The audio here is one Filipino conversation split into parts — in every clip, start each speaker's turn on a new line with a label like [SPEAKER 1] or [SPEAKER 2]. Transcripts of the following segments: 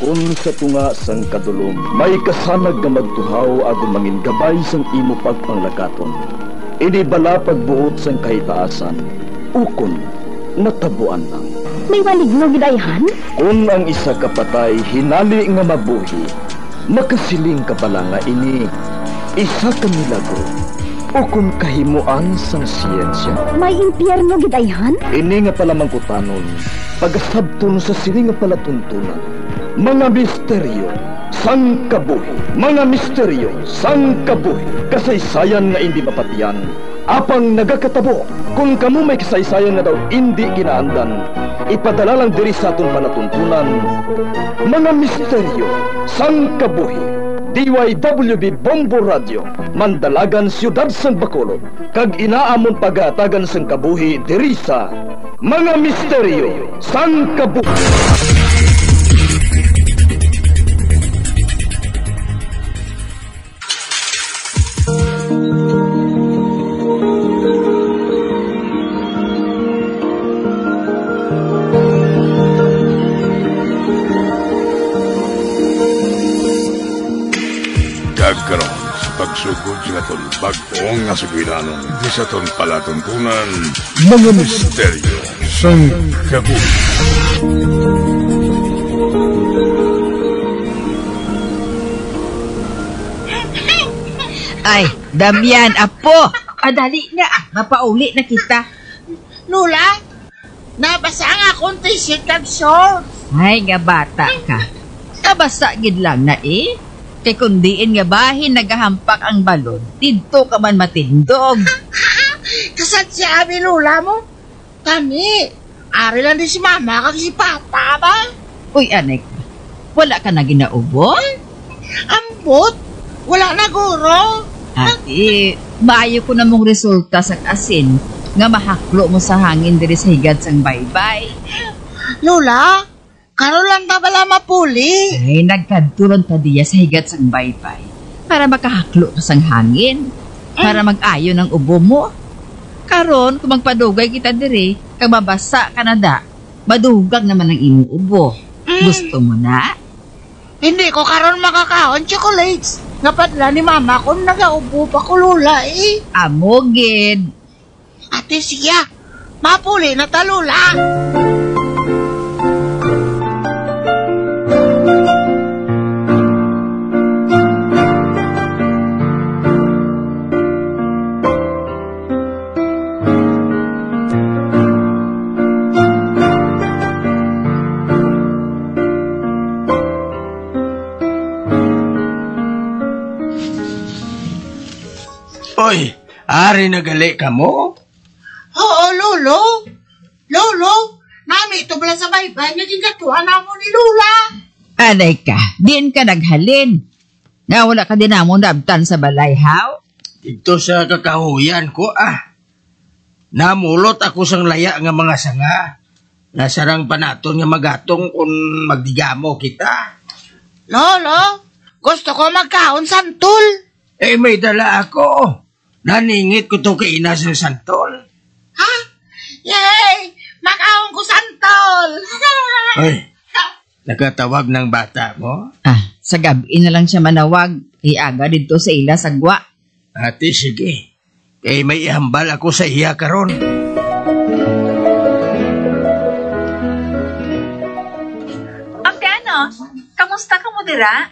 [SPEAKER 1] Kung sa tunga sang kadulom, may kasanag nga magtuhaw agon mangin gabay sang imo pagpanglakaton. Ini bala pagbuot sang kahitaasan, ukon natabuan lang.
[SPEAKER 2] May maligno gidayhan?
[SPEAKER 1] Kung ang isa kapatay hinali nga mabuhi, makasiling ka pala nga ini isa ka milagro o kung kahimuan sang siyensya.
[SPEAKER 2] May impyerno gidayhan?
[SPEAKER 1] Ini nga pala mangkutanon, pagasabton sa sili nga palatuntunan. Mga misteryo sang kabuhi, mga misteryo sang kabuhi, kasaysayan nga hindi mapatiyan, apang nagakatabo. Kung kamo may kasaysayan nga daw hindi ginaandan, ipadala lang diri sa atong palatuntunan. Mga misteryo sang kabuhi, DYWB Bombo Radio, Mandalagan, Siyudad sang Bacolod, kag inaamon pagatagan sang kabuhi diri sa Mga Misteryo sang Kabuhi.
[SPEAKER 3] Karon sa pagsugod sa aton bag-ong nga sugiranon di sa aton palatuntunan, Mga Misteryo sang Kabuhi.
[SPEAKER 4] Ay, Damian, apo! Adali na, mapauli na kita.
[SPEAKER 5] Lula, nabasa nga akong t-shirt kag shorts.
[SPEAKER 4] Ay, nga bata ka. Kabasa gid lang na eh. Kay kundiin nga bahin nagahampak ang balon, dito ka man matindog.
[SPEAKER 5] Kasadsabi, Lula mo. Tani, ari lang din si mama kag si papa ba?
[SPEAKER 4] Uy, anek, wala ka na ginaubo?
[SPEAKER 5] Ambot, wala na guro.
[SPEAKER 4] Ati, maayo ko na mong resulta sa asin nga mahaklo mo sa hangin diri sa higad sang baybay.
[SPEAKER 5] Lula, karon lang ta bala mapuli.
[SPEAKER 4] Ay, nagkadturon pa diya sa higad sang baybay para makahaklo ka sang hangin, para mag-ayo ng ubo mo. Karon, kung magpadugay kita diri, kag mabasa ka na da, madugag naman ang imong ubo. Gusto mo na?
[SPEAKER 5] Hindi ko karon makakaon chocolates. Nga padla ni mama kung nagaubo pa ko, Lula eh.
[SPEAKER 4] Amogid.
[SPEAKER 5] Ate siya, mapuli na ta, Lula.
[SPEAKER 6] Oy, ari nagali ka mo?
[SPEAKER 5] Oo, Lolo. Lolo, nami ito bala sa baybay, naging katuan na mo ni Lula.
[SPEAKER 4] Anay ka, diin ka naghalin. Nga wala ka din namon nabtan sa balay, how?
[SPEAKER 6] Dito sa kakahuyan ko, namulot ako sang laya nga mga sanga. Nasarang panaton nga magatong kung magdigamo kita.
[SPEAKER 5] Lolo, gusto ko magkaon santol.
[SPEAKER 6] Eh, may dala ako. Naningit ko to kay ina sa santol.
[SPEAKER 5] Ha? Yay! Makaon ko santol!
[SPEAKER 6] Oy, nakatawag ng bata mo?
[SPEAKER 4] Sa gabi na lang siya manawag. Iaga dito sa ila sagwa.
[SPEAKER 6] Ate, sige. Kay may ihambal ako sa iya karon.
[SPEAKER 7] Ampiano, kamusta ka mo dira?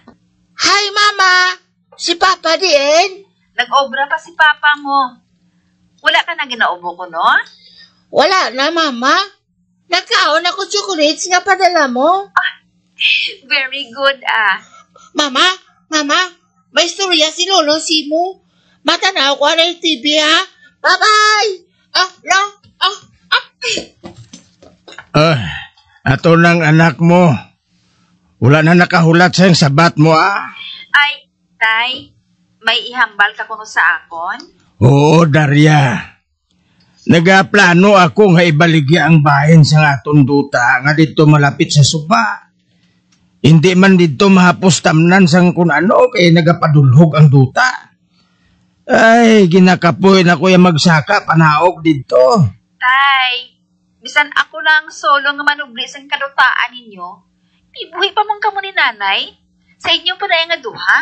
[SPEAKER 5] Hi, Mama! Si Papa din?
[SPEAKER 7] Nag-obra pa si Papa mo. Wala ka na ginaubo ko, no?
[SPEAKER 5] Wala na, Mama. Nagkaon ako chocolates nga padala mo.
[SPEAKER 7] Very good,
[SPEAKER 5] Mama, may istorya si Lolo Simo. Matanaw ko na yung TV, ha? Bye-bye!
[SPEAKER 6] Ato ng anak mo. Wala na nakahulat sa sabat mo,
[SPEAKER 7] Ay, Tay, may ihambal ka kuno sa akon?
[SPEAKER 6] Oo, Daria. Nagaplano ako nga ibaligya ang bahin sa aton duta nga dito malapit sa suba. Hindi man dito mahapos tamnan sang kun ano kay nagapadulhog ang duta. Ay, ginakapoy na ko yung magsaka panaog dito.
[SPEAKER 7] Tay, bisan ako lang solo nga manubli sang kadutaan ninyo, Ibuhi pa man ka mo ni nanay. Sa inyo pa na nga duha.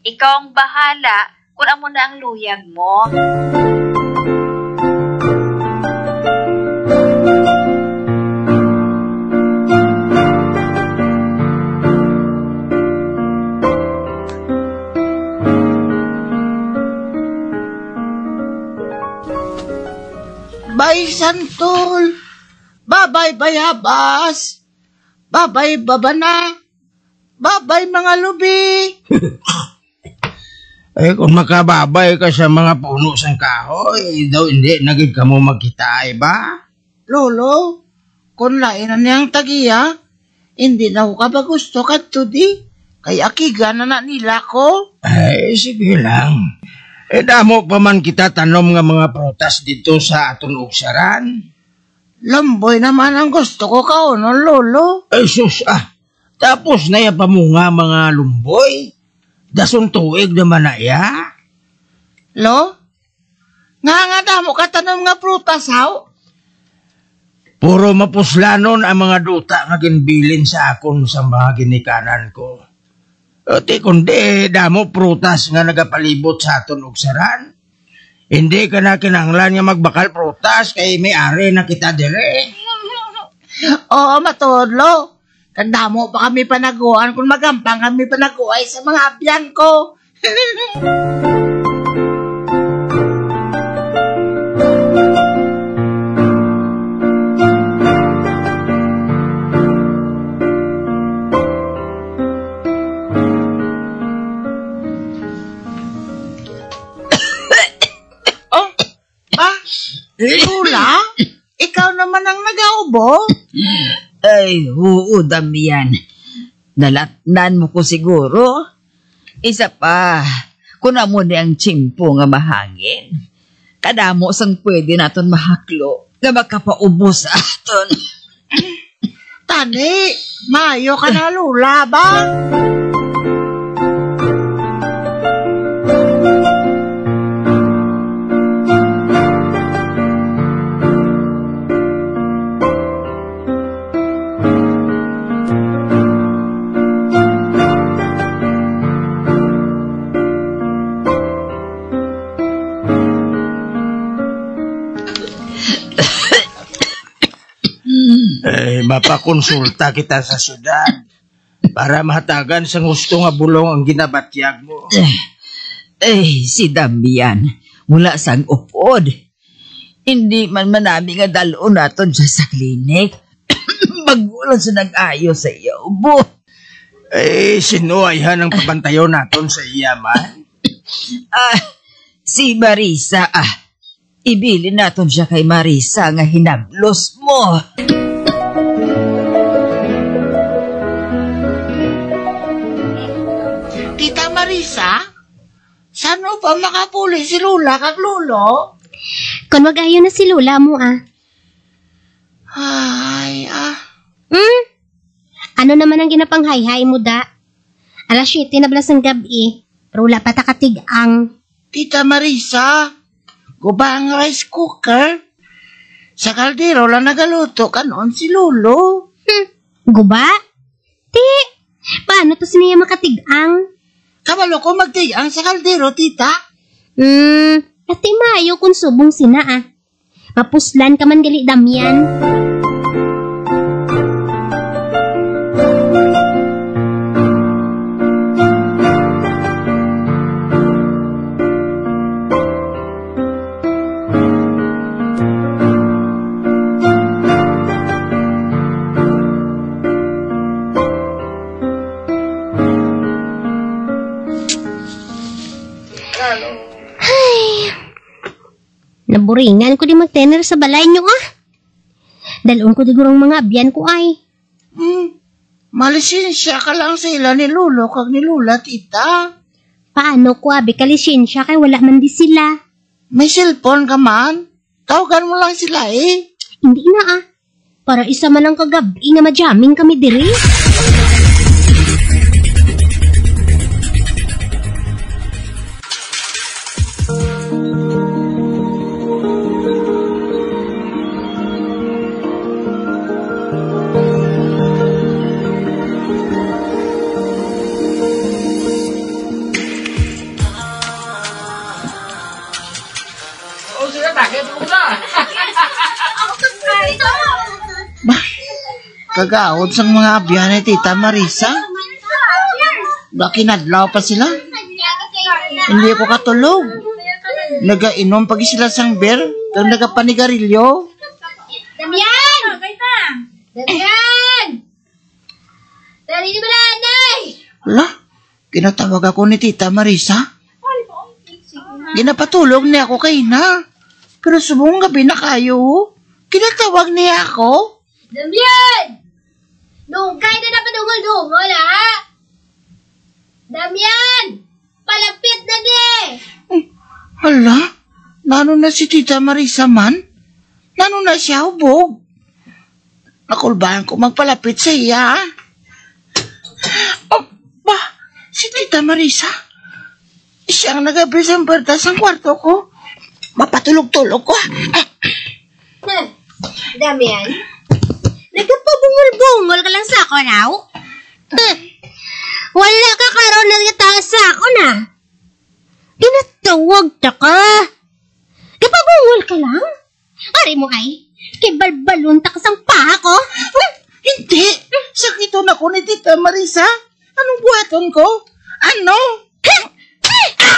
[SPEAKER 7] Ikaw ang bahala kung amo na ang luyag mo.
[SPEAKER 5] Bay Santol, babay bayabas, babay babana, babay mga lubi.
[SPEAKER 6] Kung makababay ka sa mga puno sang kahoy, daw hindi nagid ka mo magkita, ba?
[SPEAKER 5] Lolo, kung lain na niyang tagiya, hindi na ko ka ba gusto ka tudi? Kay akiga na nila ko.
[SPEAKER 6] Sige lang. Damo pa man kita tanom nga mga prutas dito sa aton ugsaran.
[SPEAKER 5] Lamboy naman ang gusto ko kaunon, Lolo.
[SPEAKER 6] Sus, tapos na ya pa mo nga mga lumboy. Dason tuig naman na ya.
[SPEAKER 5] Lo? Nga damo ka tanom nga prutas, haw?
[SPEAKER 6] Puro mapuslanon ang mga duta nga ginbilin sa akon sa mga ginikanan ko. Ti kundi damo prutas nga nagapalibot sa aton ugsaran. Hindi ka na kinanglan nga magbakal prutas kay may-ari na kita dire.
[SPEAKER 5] Oo, matodlo. Kandamo pa kami panaguan kung magampang kami panaguay sa mga abyan ko. Lula, ikaw naman ang nag-aubo?
[SPEAKER 4] Ay, oo, Damian. Nalatnan mo ko siguro. Isa pa, kung amo ni ang tsimpo nga mahangin, kadamo sang pwede naton mahaklo nga makapaubos sa aton.
[SPEAKER 5] Tani, mayo ka na, Lula, ba?
[SPEAKER 6] Mapakonsulta kita sa syudad para mahatagan sa gusto nga bulong ang ginabatyag mo.
[SPEAKER 4] Si Damian, mula sang upod. Hindi man manami nga dalon naton siya sa klinik. Magulan sa nag-ayo sa iyo, ubo.
[SPEAKER 6] Sino ay ang pabantayo naton sa iya man?
[SPEAKER 4] Si Marisa, ibili naton siya kay Marisa nga hinablos mo.
[SPEAKER 5] Tita Marisa, saan mo pa makapuli si Lula kag Lolo?
[SPEAKER 2] Kung mag-ayo na si Lula mo, Ano naman ang ginapanghay-hay mo, da? Alas 7 na balas ng gabi, pero wala pa takatigang.
[SPEAKER 5] Tita Marisa, guba ang rice cooker. Sa kaldero lang nagaluto kanon si Lolo.
[SPEAKER 2] Guba? Ti, paano to siniya makatigang?
[SPEAKER 5] Kabalo ko magtigang sa kaldero, tita.
[SPEAKER 2] Ati mayo kung subong sina, Mapuslan ka man gali, Damian. Naburingan ko di magtener sa balay nyo, Dalon ko digurong mga abyan ko ay.
[SPEAKER 5] Malisensya ka lang sa ila ni Lolo kag ni Lula, tita.
[SPEAKER 2] Paano ko, kalisensya kay wala man di sila.
[SPEAKER 5] May cellphone ka man? Tawagan mo lang sila,
[SPEAKER 2] Hindi na, Para isa man ang kagabi nga majamming kami diri.
[SPEAKER 5] kagaod sang mga abyan ni Tita Marisa. Kinadlaw pa sila. Hindi ako katulog. Nagainom pag sila sang beer, kang nagapanigarilyo.
[SPEAKER 2] Damian! Damian! Dari ni ba nanay?
[SPEAKER 5] Wala, kinatawag ako ni Tita Marisa. Ginapatulog niya ako kay na. Pero subong gabi na kayo. Kinatawag niya ako.
[SPEAKER 2] Damian! Nungkay na napadungol-dungol, ha? Damian! Palapit na di!
[SPEAKER 5] Hala, nano na si Tita Marisa man? Nano na siya hubog? Nakulbahan ko magpalapit sa iya. Oh, ba? Si Tita Marisa? Siya ang nag-abis ang bertas ng kwarto ko. Mapatulog-tulog ko.
[SPEAKER 2] Damian? Nagpabungol-bungol ka lang sa ako, now? Wala ka karoon na kita sa ako na. Ginatawag ta ka. Kapabungol ka lang? Ari mo ay, kibalbalon ta kasang paha ko?
[SPEAKER 5] Hindi. Sakito na ko ni Tita Marisa. Anong buhaton ko? Ano? Tita!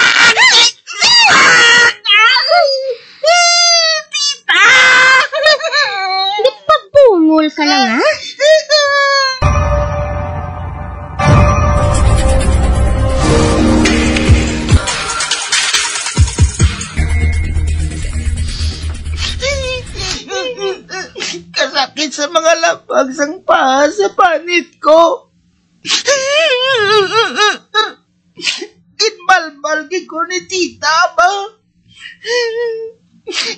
[SPEAKER 2] Nagpabungol ka lang, ha?
[SPEAKER 5] Kasakit sa mga lapag sang paha sa panit ko. Inbalbal ko ni Tita ba?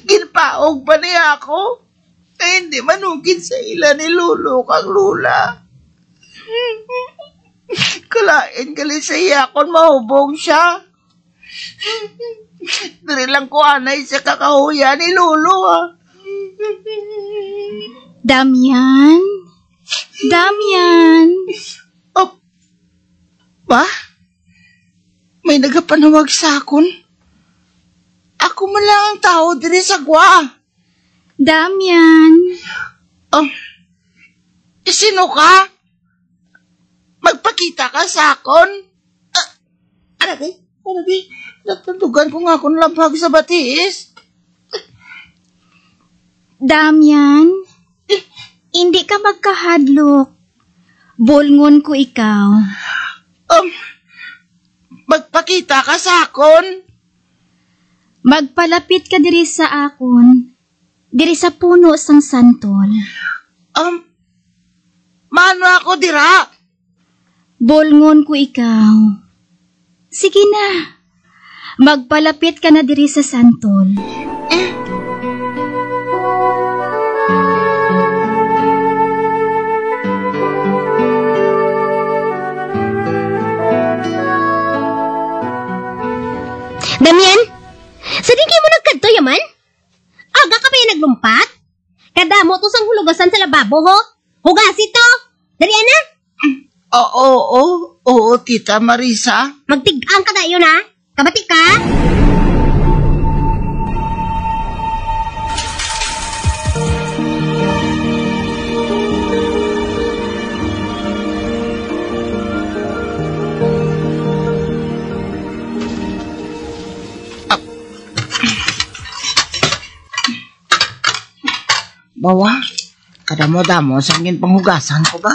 [SPEAKER 5] Ginpaog pa niya ako. Kaya hindi manugin sa ila ni Lolo kang Lula. Kalain kali sa iya kung mahubog siya. Dari lang ko anay sa kakahuya ni Lolo, ha.
[SPEAKER 4] Damian? Damian?
[SPEAKER 5] Oh, ba? May nagapanawag sa akon. Ako man lang ang tao diri sa gwa.
[SPEAKER 4] Damian?
[SPEAKER 5] Sino ka? Magpakita ka sa akon? Aragay? Natandugan ko nga akong labhag sa batiis.
[SPEAKER 4] Damian? Hindi ka magkahadlok. Bolngon ko ikaw.
[SPEAKER 5] Magpakita ka sa akon?
[SPEAKER 4] Magpalapit ka diri sa akon. Diri sa puno sang santol.
[SPEAKER 5] Mano ako dira?
[SPEAKER 4] Bolngon ko ikaw. Sige na. Magpalapit ka na diri sa santol.
[SPEAKER 2] Damian? Sa dingi mo nagkadto yaman? Aga ka pa yung naglumpat? Kadamo to sang hulugasan sa lababo, ho? Hugasi to! Dali na?
[SPEAKER 5] Oo, Tita Marisa.
[SPEAKER 2] Magtigang ka na yun, ha? Kabati ka?
[SPEAKER 5] Bawa, kadamo-damo sangin panghugasan ko ba?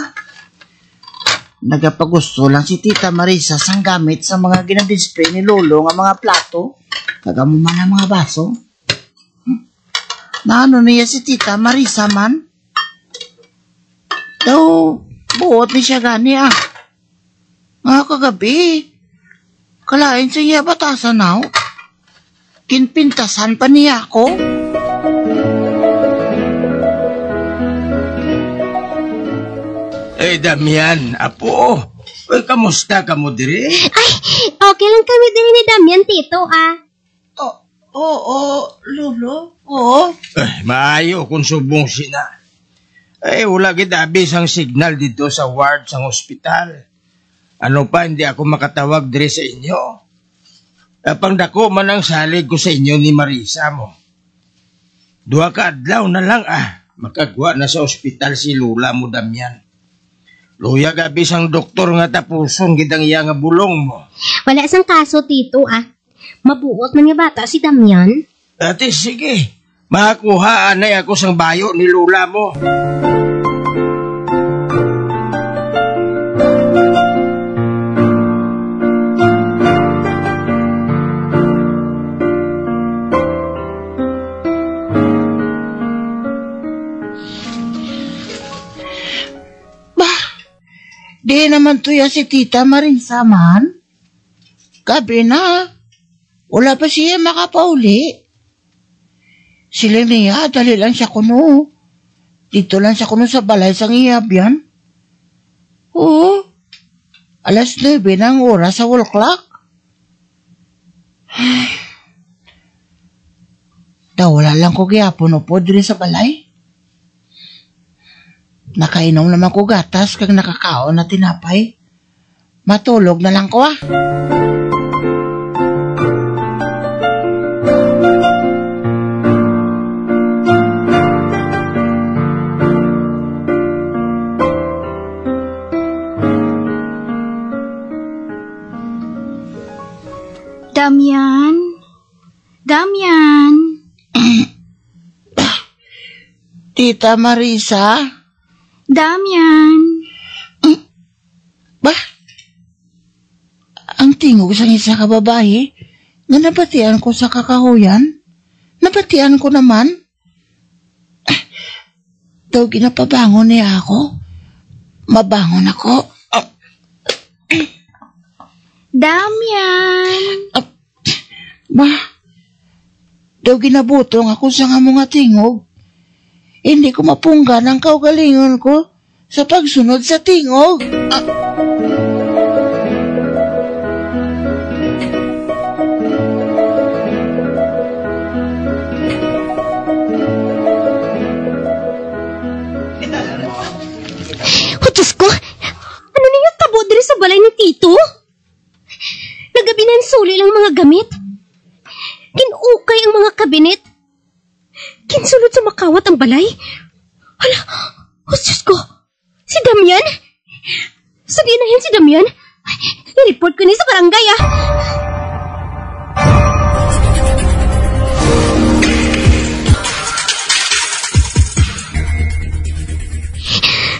[SPEAKER 5] Nagapagusto lang si Tita Marisa sang gamit sa mga ginadisplay ni Lolo nga mga plato. Kagamo man ang mga baso. Naano niya si Tita Marisa man? Daw, buot ni siya gani ah. Nga kagabi, kalain sa iya batasan now. Kinpintasan pa niya ako.
[SPEAKER 6] Damian, apo. Kamusta ka mo diri?
[SPEAKER 2] Ay, okay lang kami din ni Damian, tito, ah.
[SPEAKER 5] Oo, Lolo. Oo.
[SPEAKER 6] Maayo kung subong sina. Wala gid-abis ang signal dito sa ward sang ospital. Ano pa, hindi ako makatawag diri sa inyo. Pangdako man ang salig ko sa inyo ni Marisa mo. 2 ka adlaw na lang makagwa na sa ospital si Lula mo, Damian. Luya gabi sang doktor nga tapuson gidang iya nga bulong mo.
[SPEAKER 2] Wala sang kaso, Tito, Mabuot man nga bata si Damian.
[SPEAKER 6] Ate, sige. Makakuha anay ako sang bayo ni Lula mo.
[SPEAKER 5] Di naman tuya si Tita Marisa man. Gabi na. Wala pa siya makapauli. Sila niya, dali lang siya kuno. Dito lang siya kuno sa balay sang iyabyan. Oo. 9:00 ng oras sa wall clock. Wala lang ko gyapon po diri sa balay. Nakainom naman ko gatas kag nakakaon na tinapay. Matulog na lang ko
[SPEAKER 7] Damian?
[SPEAKER 5] Tita Marisa?
[SPEAKER 7] Damian?
[SPEAKER 5] Ang tingog sang isa ka babae, nga nabatian ko sa kakahuyan? Nabatian ko naman? Daw ginapabangon niya ako? Mabangon ako?
[SPEAKER 7] Damian?
[SPEAKER 5] Daw ginabutong ako sa nga mga tingog. Hindi ko mapunggan ang kaugalingon ko sa pagsunod sa tingog.
[SPEAKER 2] Diyos ko! Ano niya tabo diri sa balay ni Tito? Nagabinan suli lang mga gamit. Kinukay ang mga kabinet. Kinsulod sa makawat ang balay. Hala, Diyos ko! Si Damian? Sabihin na yan si Damian? I-report ko niya sa barangay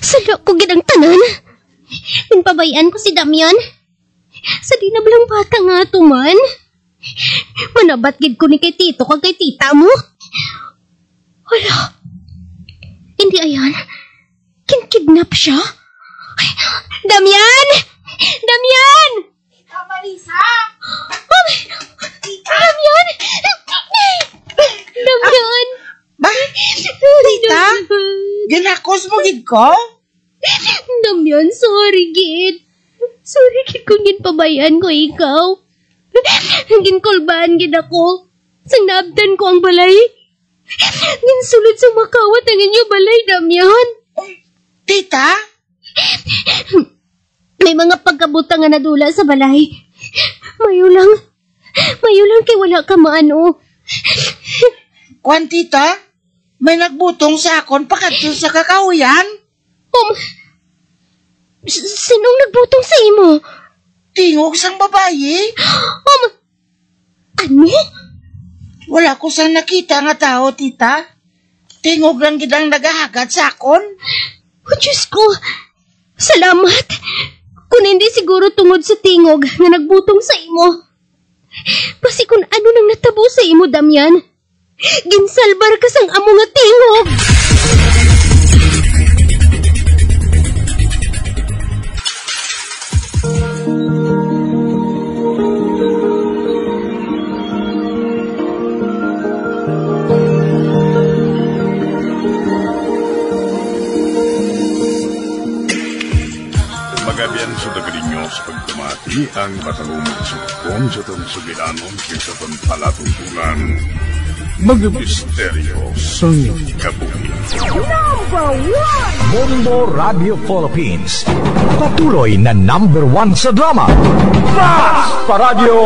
[SPEAKER 2] Sada ko gidang tanan. Pabayaan ko si Damian. Sa di na balang bata nga tuman. Manabat gid ko ni kay Tito kag kay tita mo. Wala. Hindi ayan. Kidnap siya. Damian! Damian!
[SPEAKER 7] Tita Marisa?
[SPEAKER 2] Damian! Damian!
[SPEAKER 5] Tita? Ginakos mo gid ko?
[SPEAKER 2] Damian, sorry gid. Sorry gid kung ginpabayaan ko ikaw. Ginkulbaan gid ako. Sang naabtan ko ang balay. Ginsulod sa makawat ang inyo balay, Damian.
[SPEAKER 5] Tita?
[SPEAKER 2] May mga pagkabutang nga nadula sa balay. Mayo lang kay wala ka maano.
[SPEAKER 5] Kwan, tita? May nagbutong sa akon pakadto sa kakahuyan?
[SPEAKER 2] Sinong nagbutong sa imo?
[SPEAKER 5] Tingog sang babae?
[SPEAKER 2] Ano?
[SPEAKER 5] Wala ko sang nakita nga tao, tita. Tingog lang gidang nagahagat sa akon.
[SPEAKER 2] Diyos ko! Salamat! Kung hindi siguro tungod sa tingog nga nagbutong sa imo. Kasi kung ano nang natabo sa imo, Damian, ginsalbar ka sang amo nga tingog!
[SPEAKER 3] Magabian sa dagalinyo sa pagtumati ang patalumog sa bukong sa itong sugilanon kaysa itong palatuntunan. Mga misteryo sa kabuhi.
[SPEAKER 8] Bombo Radio Philippines. Patuloy na #1 sa drama. Mas Paradyo!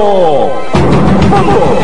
[SPEAKER 8] Bombo!